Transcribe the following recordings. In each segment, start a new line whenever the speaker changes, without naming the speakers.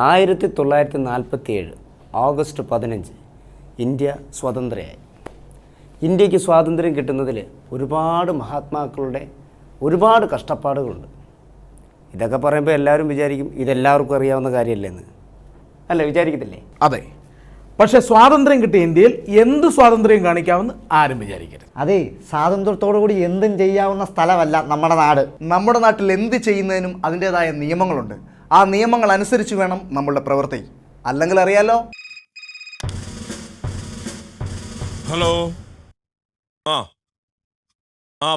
1947 August 15 India സ്വതന്ത്രയായി. ഇന്ത്യക്ക് സ്വാതന്ത്ര്യം കിട്ടുന്നതിൽ ഒരുപാട് മഹാത്മാക്കളുടെ ഒരുപാട് കഷ്ടപ്പാടുകളുണ്ട്. ഇതൊക്കെ പറയുമ്പോൾ എല്ലാവരും വിചാരിക്കും ഇതെല്ലാവർക്കും അറിയാവുന്ന കാര്യമല്ലെന്ന്. അല്ല, വിചാരിക്കത്തില്ലേ?
അതെ. പക്ഷെ സ്വാതന്ത്ര്യം കിട്ടിയ ഇന്ത്യയിൽ എന്ത് സ്വാതന്ത്ര്യം കാണിക്കാമെന്ന് ആരും വിചാരിക്കരുത്.
അതെ, സ്വാതന്ത്ര്യത്തോടു കൂടി എന്തും ചെയ്യാവുന്ന സ്ഥലമല്ല നമ്മുടെ നാട്.
നമ്മുടെ നാട്ടിൽ എന്ത് ചെയ്യുന്നതിനും അതിൻ്റെതായ നിയമങ്ങളുണ്ട്. ആ നിയമങ്ങൾ അനുസരിച്ച് വേണം നമ്മളുടെ പ്രവൃത്തി. അല്ലെങ്കിൽ അറിയാലോ.
ഹലോ.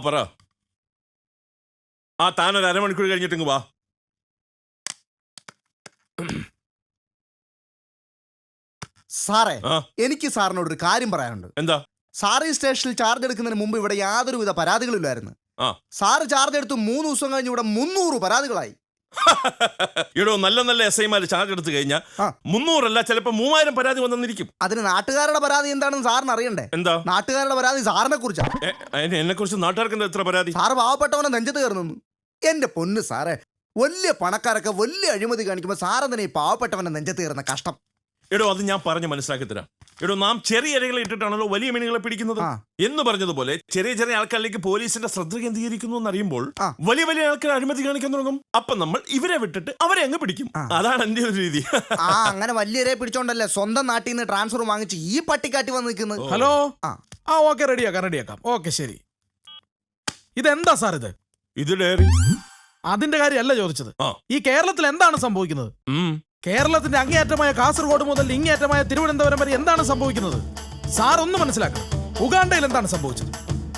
പറ. താനൊരു അരമണിക്കൂർ കഴിഞ്ഞിട്ടിങ്ങ് വാ.
സാറേ, എനിക്ക് സാറിനോടൊരു കാര്യം പറയാനുണ്ട്.
എന്താ?
സാറ് ഈ സ്റ്റേഷനിൽ ചാർജ് എടുക്കുന്നതിന് മുമ്പ് ഇവിടെ യാതൊരുവിധ പരാതികളില്ലായിരുന്നു. സാറ് ചാർജ് എടുത്ത് 3 ദിവസം കഴിഞ്ഞ് ഇവിടെ 300 പരാതികളായി.
ഇവിടെ നല്ല നല്ല എസ് ഐമാര് ചാർജ് എടുത്തു കഴിഞ്ഞാൽ 300 അല്ല, ചിലപ്പോ 3000 പരാതി വന്നിരിക്കും.
അതിന് നാട്ടുകാരുടെ പരാതി എന്താണെന്ന് സാറിന് അറിയണ്ടേ?
എന്താ
നാട്ടുകാരുടെ പരാതി സാറിനെ കുറിച്ചാണ്.
എന്നെ കുറിച്ച് നാട്ടുകാർക്ക് എത്ര പരാതി?
സാറ് പാവപ്പെട്ടവനെ നെഞ്ചത്ത് കയറുന്നു. എന്റെ പൊന്ന് സാറേ, വലിയ പണക്കാരൊക്കെ വലിയ അഴിമതി കാണിക്കുമ്പോൾ സാറെന്തിനാ ഈ പാവപ്പെട്ടവനെ നെഞ്ചത്ത് കയറുന്ന? കഷ്ടം.
അത് ഞാൻ പറഞ്ഞ് മനസ്സിലാക്കി തരാം. നാം ചെറിയ ഇരകളെ ഇട്ടിട്ടാണല്ലോ വലിയ മീനുകളെ പിടിക്കുന്നത് എന്ന് പറഞ്ഞതുപോലെ ചെറിയ ചെറിയ ആൾക്കാരിലേക്ക് പോലീസിന്റെ ശ്രദ്ധ കേന്ദ്രീകരിക്കുന്നു എന്നറിയുമ്പോൾ വലിയ വലിയ ആൾക്കാർ അഴിമതി കാണിക്കാൻ തുടങ്ങും. അപ്പൊ നമ്മൾ ഇവരെ വിട്ടിട്ട് അവരെ അങ്ങ് പിടിക്കും. അതാണ് എന്റെ ഒരു രീതി.
അങ്ങനെ വലിയരെ പിടിച്ചോണ്ടല്ലേ സ്വന്തം നാട്ടിൽ നിന്ന് ട്രാൻസ്ഫർ വാങ്ങിച്ച് ഈ പട്ടിക്കാട്ടി വന്ന് നിൽക്കുന്നത്.
ഹലോ. ഓക്കെ, റെഡിയാക്കാം. ഓക്കെ, ശരി. ഇതെന്താ സാർ ഇത്?
ഇത് ഡയറി.
അതിന്റെ കാര്യമല്ല ചോദിച്ചത്. ഈ കേരളത്തിൽ എന്താണ് സംഭവിക്കുന്നത്? കേരളത്തിന്റെ അങ്ങേയറ്റമായ കാസർഗോഡ് മുതൽ ഇങ്ങേയറ്റമായ തിരുവനന്തപുരം വരെ എന്താണ് സംഭവിക്കുന്നത്? സാർ ഒന്ന് മനസ്സിലാക്കണം. ഉഗാണ്ടയിൽ എന്താണ് സംഭവിച്ചത്?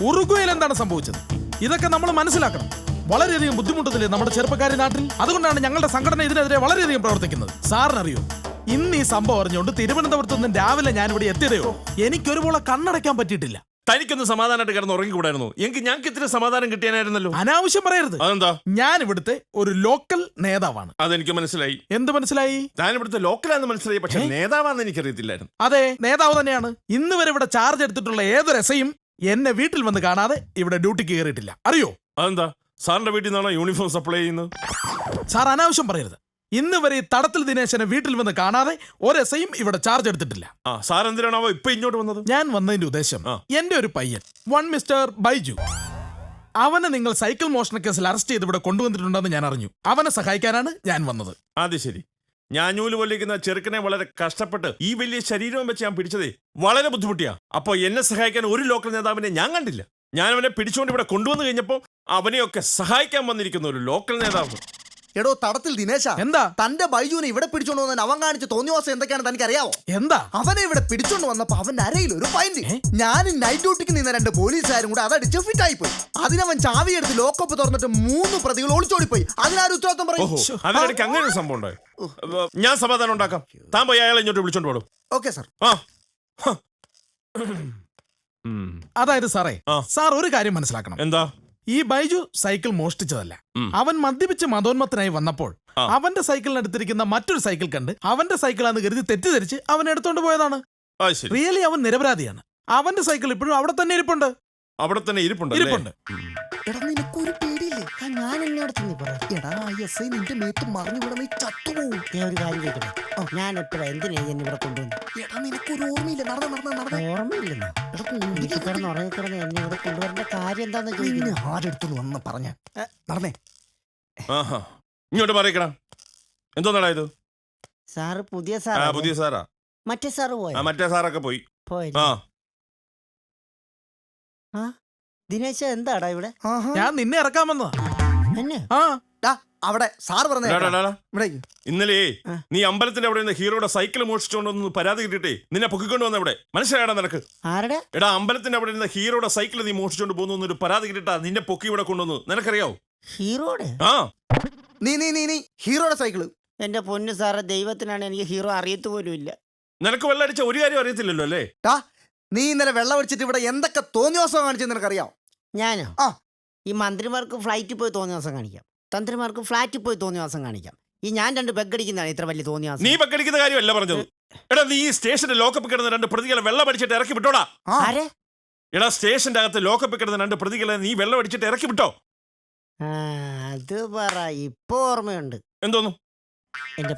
ഉറുഗ്വേയിൽ എന്താണ് സംഭവിച്ചത്? ഇതൊക്കെ നമ്മൾ മനസ്സിലാക്കണം. വളരെയധികം ബുദ്ധിമുട്ടത്തില്ലേ നമ്മുടെ ചെറുപ്പക്കാരി നാട്ടിൽ? അതുകൊണ്ടാണ് ഞങ്ങളുടെ സംഘടന ഇതിനെതിരെ വളരെയധികം പ്രവർത്തിക്കുന്നത്. സാറിനറിയോ, ഇന്ന് ഈ സംഭവം അറിഞ്ഞുകൊണ്ട് തിരുവനന്തപുരത്ത് നിന്ന് രാവിലെ ഞാൻ ഇവിടെ എത്തിയതയോ എനിക്കൊരു പോളെ കണ്ണടയ്ക്കാൻ പറ്റിയിട്ടില്ല.
തനിക്കൊന്ന് സമാധാനമായിട്ട് കിടന്ന് ഉറങ്ങിക്കൂടായിരുന്നു എങ്കിൽ ഞങ്ങൾക്ക് ഇത്തിരി സമാധാനം കിട്ടിയാനായിരുന്നല്ലോ.
അനാവശ്യം പറയരുത്.
അതെന്താ?
ഞാൻ ഇവിടുത്തെ ഒരു ലോക്കൽ നേതാവാണ്.
അതെനിക്ക് മനസ്സിലായി.
എന്ത് മനസ്സിലായി?
ഞാൻ ഇവിടുത്തെ ലോക്കലാന്ന് മനസ്സിലായി, പക്ഷെ നേതാവാന്ന് എനിക്കറിയത്തില്ലായിരുന്നു.
അതെ, നേതാവ് തന്നെയാണ്. ഇന്ന് വരെ ഇവിടെ ചാർജ് എടുത്തിട്ടുള്ള ഏതൊരു എസ്ഐയും എന്നെ വീട്ടിൽ വന്ന് കാണാതെ ഇവിടെ ഡ്യൂട്ടിക്ക് കയറിയിട്ടില്ല. അറിയോ?
അതെന്താ? സാറിന്റെ വീട്ടിൽ നിന്നാണോ യൂണിഫോം സപ്ലൈ ചെയ്യുന്നത്?
സാർ അനാവശ്യം പറയരുത്. ഇന്ന് വരെ ഈ തടത്തിൽ ദിനേശനെ വീട്ടിൽ വന്ന് കാണാതെ ഒരു എസ്ഐയും ഇവിടെ ചാർജ് എടുത്തിട്ടില്ല.
സാർ എന്തിനാണോ ഇപ്പൊ ഇങ്ങോട്ട് വന്നത്?
ഞാൻ വന്നതിന്റെ ഉദ്ദേശം, എന്റെ ഒരു പയ്യൻ മിസ്റ്റർ ബൈജു, അവനെ നിങ്ങൾ സൈക്കിൾ മോഷണ കേസിൽ അറസ്റ്റ് ചെയ്ത് ഇവിടെ കൊണ്ടുവന്നിട്ടുണ്ടെന്ന് ഞാൻ അറിഞ്ഞു. അവനെ സഹായിക്കാനാണ് ഞാൻ വന്നത്.
അത് ശരി. ഞാനൂല് പൊല്ലിക്കുന്ന ചെറുക്കനെ വളരെ കഷ്ടപ്പെട്ട് ഈ വലിയ ശരീരവും വെച്ച് ഞാൻ പിടിച്ചതേ വളരെ ബുദ്ധിമുട്ടിയാ. അപ്പൊ എന്നെ സഹായിക്കാൻ ഒരു ലോക്കൽ നേതാവിനെ ഞാൻ കണ്ടില്ല. ഞാൻ അവനെ പിടിച്ചുകൊണ്ട് ഇവിടെ കൊണ്ടുവന്നു കഴിഞ്ഞപ്പോ അവനെയൊക്കെ സഹായിക്കാൻ വന്നിരിക്കുന്ന ഒരു ലോക്കൽ നേതാവ്.
എടോ തടത്തിൽ ദിനേശ,
എന്താ
തന്റെ ബൈജുവിനെ ഇവിടെ പിടിച്ചോണ്ട് വന്നതിന് അവൻ കാണിച്ച തോന്നിവാസം എന്തൊക്കെയാണ് തനിക്ക് അറിയാവോ?
എന്താ? അവനെ
ഇവിടെ പിടിച്ചോണ്ട് വന്നപ്പോ അവന്റെ അരയിൽ ഒരു പൈന്റ്. ഞാനും നൈറ്റ് ഡ്യൂട്ടിക്ക് നിന്ന 2 പോലീസുകാരും കൂടെ അതടിച്ച് ഫിറ്റായി പോയി. അതിനവൻ ചാവി എടുത്ത് ലോക്കപ്പ് തുറന്നിട്ട് 3 പ്രതികൾ ഒളിച്ചോടിപ്പോയി. അതിനാരും ഉത്തരവാദിത്വം പറയും?
അതിനിടയ്ക്ക് അങ്ങനെ ഒരു സംഭവം ഉണ്ടായി. ഞാൻ സമാധാനം ഉണ്ടാക്കാം. താൻ പോയി അയാളെ ഇങ്ങോട്ട് വിളിച്ചോണ്ട് പോടും.
Okay sir.
അതായത് സാറേ, സാർ ഒരു കാര്യം മനസ്സിലാക്കണം.
എന്താ?
ഈ ബൈജു സൈക്കിൾ മോഷ്ടിച്ചതല്ല. അവൻ മദ്യപിച്ച് മതോന്മത്തനായി വന്നപ്പോൾ അവന്റെ സൈക്കിളിനടുത്തിരിക്കുന്ന മറ്റൊരു സൈക്കിൾ കണ്ട് അവന്റെ സൈക്കിളാന്ന് കരുതി തെറ്റിദ്ധരിച്ച് അവൻ എടുത്തോണ്ട് പോയതാണ്. റിയലി അവൻ നിരപരാധിയാണ്. അവന്റെ സൈക്കിൾ ഇപ്പോഴും അവിടെ തന്നെ ഇരിപ്പുണ്ട്.
അവിടെ തന്നെ ഇരിപ്പുണ്ട്.
എടാ, നിനക്കൊരു പേടിയില്ലേ? ഞാൻ എല്ലായിടത്തും എടാ, എസ് ഐ നിന്റെ മേത്ത് മറിഞ്ഞു വിടണ ചത്തുപോകും.
ഒരു കാര്യം കേൾക്കണേ, ഞാൻ എപ്പോഴാ എന്തിനാ ഇവിടെ കൊണ്ടുവന്നു?
എടാ, നിനക്കൊരു ഓർമ്മയില്ല?
ഓർമ്മയില്ലെന്നോ? ഉറങ്ങിക്കിടന്ന് എന്നെ ഇവിടെ കൊണ്ടുവരേണ്ട കാര്യം എന്താന്ന് ചോദിക്കുന്നു.
ആരെടുത്തു വന്ന് പറഞ്ഞ നടന്നേ.
ഇങ്ങോട്ട് പറയണം. എന്തോന്നാടാ ഇത്?
സാറ് പുതിയ
സാറാ?
മറ്റേ സാറ് പോയി.
മറ്റേ സാറൊക്കെ പോയി.
ദിനേശ, എന്താടാ ഇവിടെ?
ഞാൻ നിന്നെ ഇറക്കാൻ വന്നതാ.
അവിടെ സാർ പറഞ്ഞ
ഇന്നലെ നീ അമ്പലത്തിന്റെ അവിടെ നിന്ന് ഹീറോയുടെ സൈക്കിൾ മോഷിച്ചോണ്ടൊന്ന് പരാതി കിട്ടിട്ടേ നിന്നെ പൊക്കിക്കൊണ്ട് വന്ന ഇവിടെ മനസ്സിലായടാ നിനക്ക്? എടാ, അമ്പലത്തിന്റെ അവിടെ നിന്ന് ഹീറോയുടെ സൈക്കിൾ നീ മോഷിച്ചോണ്ട് പോകുന്ന ഒരു പരാതി കിട്ടിട്ടാ നിന്നെ പൊക്കി ഇവിടെ കൊണ്ടുവന്നു. നിനക്കറിയാവോ?
ഹീറോയുടെ?
നീ ഹീറോയുടെ സൈക്കിള്?
എന്റെ പൊന്നു സാറേ, ദൈവത്തിനാണ് എനിക്ക് ഹീറോ അറിയത്ത് പോലും ഇല്ല.
നിനക്ക് വെള്ളടിച്ച ഒരു കാര്യം അറിയത്തില്ലല്ലോ അല്ലേ?
നീ ഇന്നലെ വെള്ളം അടിച്ചിട്ട് ഇവിടെ എന്തൊക്കെ തോന്നിവാസം കാണിച്ചെന്ന് നിനക്കറിയാവോ?
ഞാനോ? ഈ മന്ത്രിമാർക്ക് ഫ്ലൈറ്റിൽ പോയി തോന്നിവാസം കാണിക്കാം, തന്ത്രിമാർക്ക് ഫ്ലാറ്റിൽ പോയി തോന്നിവാസം കാണിക്കാം. ഞാൻ 2 ബെഗടിക്കുന്നതാണ് ഇത്ര വലിയ തോന്നിവാസം.
നീ ബെഗടിക്കുന്ന കാര്യമല്ല പറഞ്ഞത്. എടാ, നീ ഈ സ്റ്റേഷന്റെ ലോക്കപ്പ് കിടന്ന 2 പ്രതികളെ വെള്ളം അടിച്ചിട്ട് ഇറക്കി വിട്ടോടാ. എടാ, സ്റ്റേഷന്റെ അകത്ത് ലോക്കപ്പ് കിടന്ന 2 പ്രതികളെ നീ വെള്ളം അടിച്ചിട്ട് ഇറക്കി വിട്ടോ?
അത് പറ, ഇപ്പൊ ഓർമ്മയുണ്ട്.
എന്തോന്നു?
എന്റെ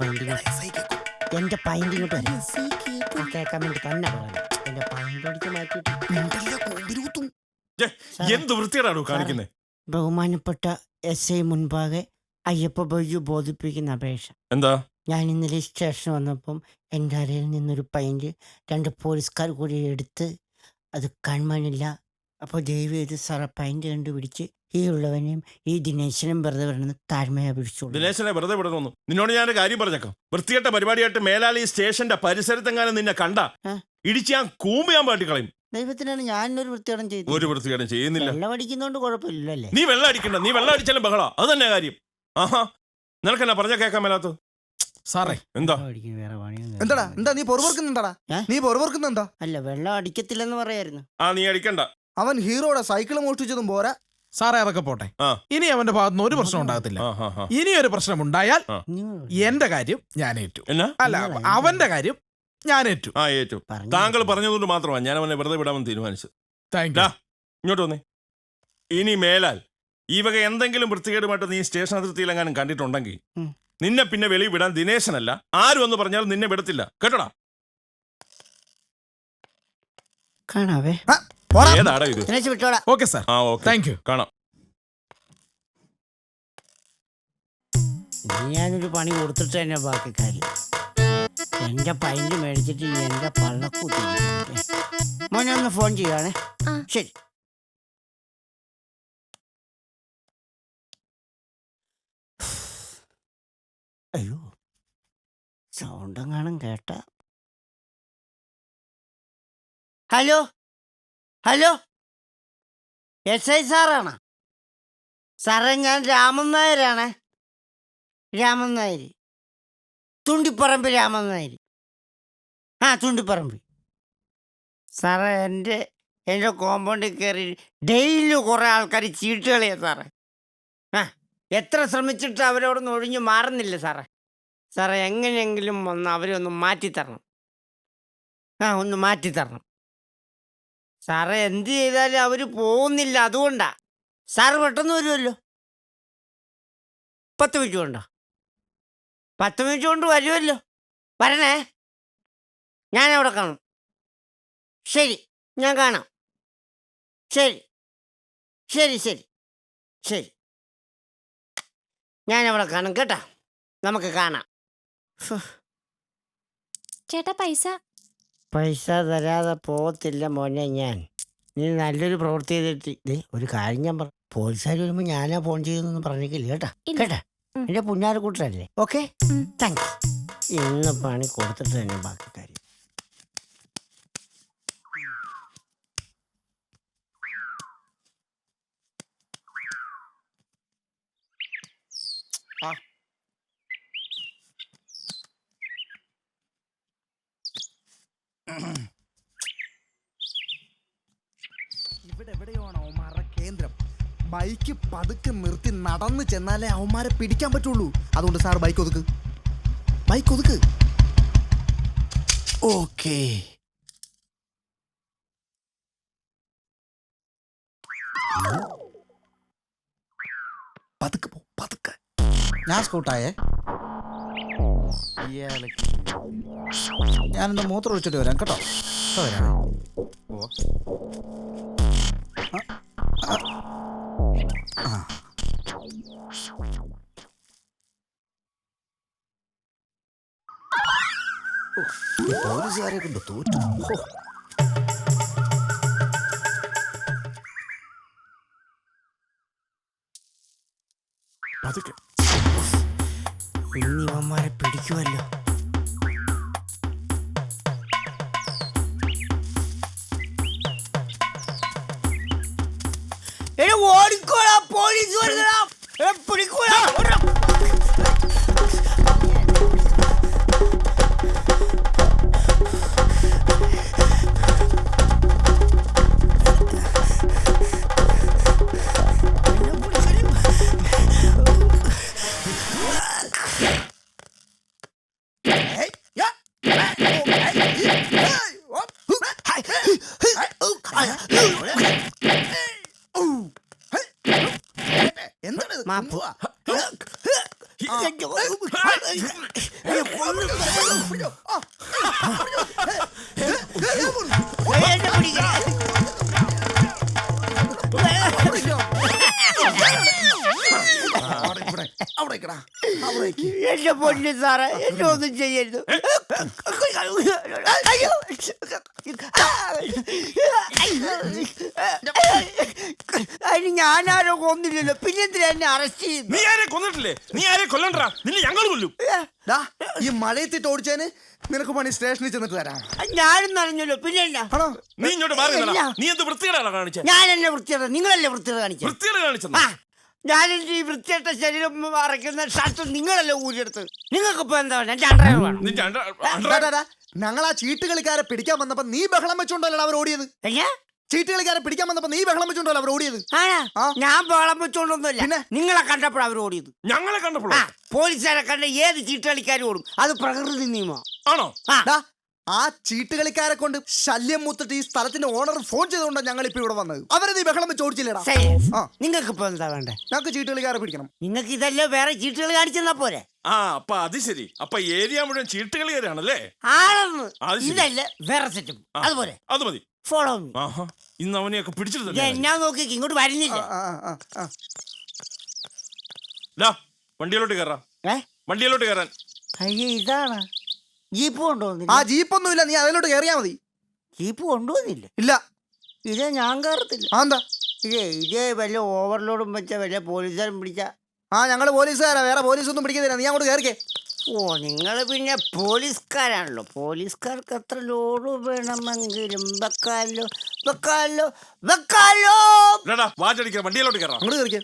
പൈൻറ് ഇങ്ങോട്ട് വരാം. കേൾക്കാൻ വേണ്ടി തന്നെ പറയാം. എന്റെ പൈൻറ് അടിച്ച് മാറ്റിയിട്ട്
എന്ത് വൃത്തിയാണോ കാണിക്കുന്നത്?
ബഹുമാനപ്പെട്ട SI മുൻപാകെ അയ്യപ്പ ബൈജു ബോധിപ്പിക്കുന്ന അപേക്ഷ.
എന്താ?
ഞാൻ ഇന്നലെ സ്റ്റേഷൻ വന്നപ്പം എൻ്റെ അരയിൽ നിന്നൊരു പൈൻറ് 2 പോലീസുകാർ കൂടി എടുത്ത് അത് കാണാനില്ല. അപ്പോൾ ദയവ് ചെയ്ത് സാറ പൈൻറ് കണ്ടുപിടിച്ച് ഈ ഉള്ളവനെയും ഈ ദിനേശനും വെറുതെ വരണമെന്ന് താഴ്മയാ പിടിച്ചോളൂ.
ദിനേശനെ വെറുതെ വിടണമെന്നു. നിന്നോട് ഞാനൊരു കാര്യം പറഞ്ഞേക്കാം. വൃത്തികെട്ട പരിപാടിയായിട്ട് മേലാൽ ഈ സ്റ്റേഷന്റെ പരിസരത്തെങ്ങാനും നിന്നെ കണ്ട ഇടിച്ച് ഞാൻ കൂമ്പയാൻ പാട്ടിക്കളയും.
ദൈവത്തിനാണ് ഞാനൊരു വൃത്തികേടം ചെയ്തത്.
ഒരു വൃത്തികേടും ചെയ്യുന്നില്ല.
വെള്ളം അടിക്കുന്നോണ്ട് കുഴപ്പമില്ലല്ലേ?
നീ വെള്ളം അടിക്കണ്ട. നീ വെള്ളം അടിച്ചാലും ബഹളാ. അത് തന്നെ കാര്യം. ആഹാ, നിനക്കെന്നാ പറഞ്ഞ കേൾക്കാൻ മേലാത്ത?
സാറേ
എന്താ?
എന്താടാ നീ പൊറവർക്കുന്നുണ്ടാടാ? നീ പൊറവർക്കുന്നെന്താ?
അല്ല, വെള്ളം അടിക്കത്തില്ലെന്ന് പറയായിരുന്നു.
നീ അടിക്കണ്ട.
അവൻ ഹീറോയുടെ സൈക്കിൾ മോഷ്ടിച്ചതും പോരാ.
സാറേ അതൊക്കെ പോട്ടെ. ഇനി അവന്റെ ഭാഗത്തുനിന്ന് ഒരു പ്രശ്നം ഉണ്ടാകത്തില്ല.
ആ.
ഇനി ഒരു പ്രശ്നം ഉണ്ടായാൽ എന്റെ കാര്യം ഞാൻ ഏറ്റു.
എന്നാ?
അല്ല, അവന്റെ കാര്യം ഞാൻ ഏറ്റു.
ഏറ്റു. താങ്കൾ പറഞ്ഞതുകൊണ്ട് മാത്രമാണ് ഞാൻ അവനെ വെറുതെ വിടാമെന്ന് തീരുമാനിച്ചത്.
Thank you.
ഇങ്ങോട്ട് വന്നേ. ഇനി മേലാൽ ഈ വക എന്തെങ്കിലും വൃത്തികേടുമായിട്ട് നീ സ്റ്റേഷൻ അതിർത്തിയിലെങ്ങാനും കണ്ടിട്ടുണ്ടെങ്കിൽ നിന്നെ പിന്നെ വെളി വിടാൻ ദിനേശനല്ല ആരും എന്ന് പറഞ്ഞാൽ നിന്നെ വിടത്തില്ല. കേട്ടോടാ?
കാണാവേ.
ഏതാടാ ഇത്?
Okay sir. Thank you.
കാണാം.
ഞാനൊരു പണി കൊടുത്തിട്ട് തന്നെ ബാക്കി കാര്യം. എന്റെ പൈൻറ് മേടിച്ചിട്ട് എന്റെ പള്ളക്കൂട്ടി മോനെ ഒന്ന് ഫോൺ ചെയ്യുവാണേ. ശരി. അയ്യോ, സൗണ്ടെങ്ങാനും കേട്ട. ഹലോ SI സാറാണ് സാറേ? ഞാൻ രാമൻ നായരാണ്. രാമൻ നായർ, തുണ്ടിപ്പറമ്പ് രാമൻ നായർ. തുണ്ടിപ്പറമ്പ് സാറേ. എൻ്റെ കോമ്പൗണ്ടിൽ കയറി ഡെയിലി കുറേ ആൾക്കാർ ചീട്ട് കളിയാ സാറേ. എത്ര ശ്രമിച്ചിട്ട് അവരോടൊന്നും ഒഴിഞ്ഞു മാറുന്നില്ല സാറേ. സാറേ എങ്ങനെയെങ്കിലും ഒന്ന് അവരെ ഒന്ന് മാറ്റിത്തരണം. ഒന്ന് മാറ്റിത്തരണം സാറേ. എന്ത് ചെയ്താലും അവർ പോകുന്നില്ല. അതുകൊണ്ടാ സാറ് പെട്ടെന്ന് വരുമല്ലോ. 10 മിനിറ്റ് കൊണ്ടോ? 10 മിനിറ്റ് കൊണ്ട് വരുമല്ലോ. വരണേ, ഞാൻ അവിടെ കാണും. ശരി, ഞാൻ കാണാം. ശരി ശരി ശരി ശരി ഞാൻ അവിടെ കാണും കേട്ടാ. നമുക്ക് കാണാം.
ചേട്ടാ
പൈസ തരാതെ പോകത്തില്ല മോനെ ഞാൻ. നീ നല്ലൊരു പ്രവൃത്തി ചെയ്തിട്ട് ഒരു കാര്യം ഞാൻ പറഞ്ഞു. പോലീസുകാർ വരുമ്പോൾ ഞാനാ ഫോൺ ചെയ്യുന്നൊന്നും പറഞ്ഞിട്ടില്ല കേട്ടാ. കേട്ടാ, എൻ്റെ പുന്നാരക്കൂട്ടരല്ലേ? Okay, thanks. ഇന്ന് പണി കൊടുത്തിട്ട് തന്നെ ബാക്കി കാര്യം.
ഇവിടെ എവിടെയാണ് അവന്മാരുടെ കേന്ദ്രം? ബൈക്ക് പതുക്കെ നിർത്തി നടന്നു ചെന്നാലേ അവന്മാരെ പിടിക്കാൻ പറ്റുള്ളൂ. അതുകൊണ്ട് സാർ ബൈക്ക് ഒതുക്ക്. ഓക്കേ. പതുക്കെ. ഞാൻ സ്കൂട്ടായേ. ഞാനെന്താ മൂത്രം ഒഴിച്ചിട്ട് വരാം കേട്ടോ. പോലീസുകാരെ കൊണ്ട് തോറ്റു.
ഇവന്മാരെ പിടിക്കുമല്ലോ. ഓടിക്കോളാ, പോലീസ് വരുന്നടാ. പിടിക്കൂടാ.
എന്താണ്?
എന്റെ പൊന്നു സാറേ, എന്നെ ഒന്നും ചെയ്യരുത്. അയ്യോ. അതിന് ഞാനാരോ കൊന്നില്ലല്ലോ, പിന്നെന്തിനാ എന്നെ അറസ്റ്റ് ചെയ്യുന്നു?
നീ ആരെ കൊന്നിട്ടില്ലേ? നീ ആരെ കൊല്ലണ്ടാ? നിന്നെ ഞങ്ങൾ കൊല്ലും.
ഈ മഴയത്തിട്ട് ഓടിച്ചേന് നിനക്ക് പണി സ്റ്റേഷനിൽ ചെന്നിട്ട് തരാം.
ഞാനും നനഞ്ഞല്ലോ, പിന്നെ എന്നാ?
ആണോ?
നീ ഇങ്ങോട്ട് മാറി നിന്നെടാ. നീ എന്ത് വൃത്തികേടാണ് കാണിച്ചത്?
ഞാൻ എന്നെ വൃത്തിയുടെ, നിങ്ങളല്ലേ വൃത്തിയുടെ കാണിച്ചത്?
വൃത്തികേട് കാണിച്ചെന്നാ?
ഞാനെന്റെ ഈ വൃത്തിയായിട്ട ശരീരം മറയ്ക്കുന്ന ഷർട്ട് നിങ്ങളല്ലേ ഊരിയെടുത്ത്. നിങ്ങൾക്കിപ്പോ എന്താ വേണം? എന്റെ അണ്ടർ വേണം.
നിന്റെ അണ്ടർ
ഞങ്ങൾ ആ ചീട്ടുകളിക്കാരെ പിടിക്കാൻ വന്നപ്പോ നീ ബഹളം വെച്ചോണ്ടല്ലോ അവർ ഓടിയത്. ചീട്ടുകളിക്കാരെ പിടിക്കാൻ വന്നപ്പോ നീ ബഹളം വെച്ചോണ്ടല്ലോ അവർ ഓടിയത്.
ഞാൻ ബഹളം വെച്ചോണ്ടൊന്നുമില്ല,
പിന്നെ
നിങ്ങളെ കണ്ടപ്പോഴാണ് അവർ ഓടിയത്.
ഞങ്ങളെ കണ്ടപ്പോഴോ?
പോലീസുകാരെ കണ്ട ഏത് ചീട്ടുകളിക്കാരും ഓടും, അത് പ്രകൃതി നിയമം
ആണോ?
ആ ചീട്ടുകളിക്കാരെ കൊണ്ട് ശല്യം മൂത്തിട്ട് ഈ സ്ഥലത്തിന്റെ ഓണർ ഫോൺ ചെയ്തുകൊണ്ടാണ് ഞങ്ങൾ ഇപ്പൊ ഇവിടെ വന്നത്. അവരെ നീ ബഹളം വെച്ച് ഓടിച്ചില്ലടാ.
നിങ്ങൾക്ക് ഇപ്പൊ എന്താ വേണ്ടേ?
ഞങ്ങൾക്ക് ചീട്ടുകളിക്കാരെ പിടിക്കണം.
നിങ്ങൾക്ക് ഇതല്ലേ വേറെ ചീട്ടുകൾ കാണിച്ചെന്നാ പോരെ?
അപ്പൊ അത് ശരി. അപ്പൊ ഏരിയ മുഴുവൻ ചീട്ടുകളിക്കാരാണല്ലേ?
ആണെന്ന്. ഇതല്ലേ വേറെ സെറ്റപ്പ്. അതുപോലെ
അത് മതി.
Follow me.
ഇന്ന് അവനെയൊക്കെ പിടിച്ചിട്ട്
ഞാൻ നോക്കി ഇങ്ങോട്ട് വരുന്നില്ല.
വണ്ടിയിലോട്ട് കയറാം. വണ്ടിയിലോട്ട് കയറാൻ.
അയ്യോ, ഇതാണ് ജീപ്പ് കൊണ്ടുവന്നില്ല.
ആ ജീപ്പൊന്നുമില്ല, നീ അതിലോട്ട് കയറിയാ മതി.
ജീപ്പ് കൊണ്ടുവന്നില്ല?
ഇല്ല.
ഇതേ ഞാൻ കയറത്തില്ല.
എന്താ
ഇതേ വല്ല ഓവർലോഡും വെച്ച വല്ല പോലീസുകാരും പിടിച്ച?
ഞങ്ങള് പോലീസുകാരാ, വേറെ പോലീസൊന്നും പിടിക്കുന്നില്ല. നീ അങ്ങോട്ട് കയറിക്കേ.
നിങ്ങൾ പിന്നെ പോലീസുകാരാണല്ലോ. പോലീസുകാർക്ക് എത്ര ലോഡ് വേണമെങ്കിലും വെക്കാലോ വെക്കാലോ വെക്കാലോ.
വണ്ടിയിലോട്ട് കയറാം.
അങ്ങോട്ട് കയറിക്കേ.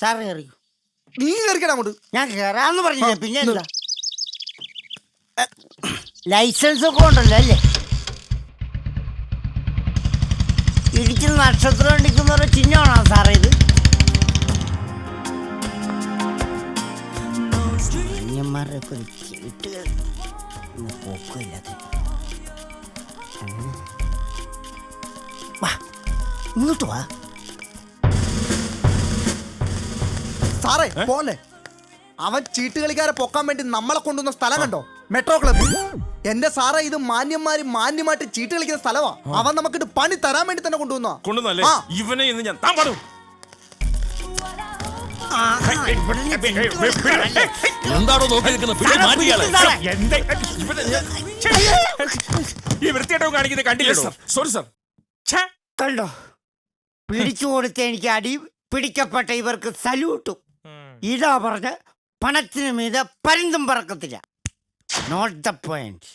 സാറ് കയറിക്കോ.
നീ കയറിക്കടാ അങ്ങോട്ട്.
ഞാൻ കയറാന്ന് പറഞ്ഞില്ലേ, പിന്നെ എന്താ? ലൈസൻസ് ഒക്കെ ഉണ്ടല്ലോ അല്ലേ? ഇടിക്കുന്ന നക്ഷത്രം ഇടിക്കുന്ന ചിഹ്നമാണോ സാറേ ഇത്? അന്യന്മാരുടെ ഒരു ചീട്ട് പോക്കില്ലാത്ത. വാ ഇങ്ങോട്ട് വാ
സാറേ. പോലെ അവൻ ചീട്ടുകളിക്കാരെ പൊക്കാൻ വേണ്ടി നമ്മളെ കൊണ്ടുവന്ന സ്ഥലം കണ്ടോ? Metro club. എന്റെ സാറേ, ഇത് മാന്യന്മാര് മാന്യമായിട്ട് ചീട്ട് കളിക്കുന്ന സ്ഥലമാ. അവൻ നമുക്കിട്ട് പണി തരാൻ വേണ്ടി തന്നെ
കൊണ്ടുവന്നല്ലേ? ഇവനെ ഇന്ന് ഞാൻ എന്താണോ നോക്കി നിൽക്കുന്നത്? ഈ വൃത്തിയായിട്ടോ കാണിക്കുന്നത് കണ്ടില്ല? Sorry sir.
കണ്ടോ, പിടിച്ചു കൊടുത്ത എനിക്ക് അടി, പിടിക്കപ്പെട്ട ഇവർക്ക് സല്യൂട്ടും. ഇതാ പറഞ്ഞ പണത്തിന് മീതെ പരുന്തും പറക്കത്തില്ല. Note the point.